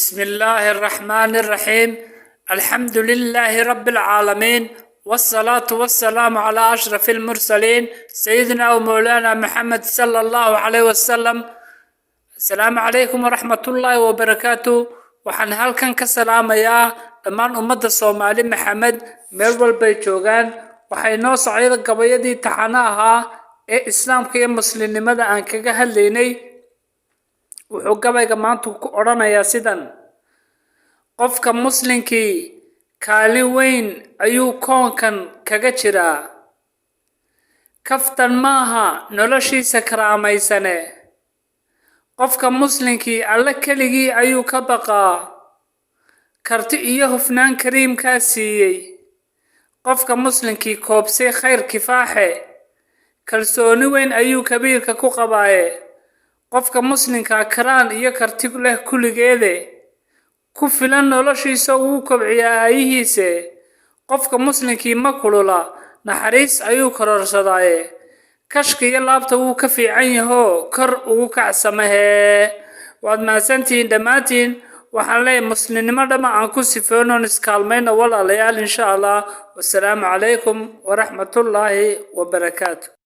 بسم الله الرحمن الرحيم. الحمد لله رب العالمين، والصلاة والسلام على أشرف المرسلين سيدنا ومولانا محمد صلى الله عليه وسلم. السلام عليكم ورحمة الله وبركاته. waxaan halkan ka salaamayaa dhammaan ummadda Soomaali Maxamed meel walba ay joogaan. waxay noo socday gabayadii taxana ahaa ee islaamka iyo muslimnimada aan kaga hadlaynay. wuxuu gabayga maanta ku oranayaa sidan: qofka muslinkii kaalin weyn ayuu koonkan kaga jiraa, kaftan maaha noloshiisa karaamaysane. qofka muslinkii alla keligii ayuu ka baqaa, karti iyo hufnaan kariimkaa siiyey. qofka muslinkii koobsay khayr kifaaxe, kalsooni weyn ayuu kabiirka ku qabaaye. qofka muslinka karaan iyo karti leh kulligeede, ku filan noloshiisa wuu kobciyaa aayihiise. qofka muslinkii ma kulula, naxariis ayuu kororsadaaye. kashka iyo laabta wuu ka fiican yahoo kor ugu kacsamahee. waad mahadsantihiin dhammaantiin. waxaan leeyahay muslimnimo dhama aan ku sifoonoon iskaalmayna walaalayaal insha allah. wassalaamu calaykum waraxmatullaahi wabarakaatu.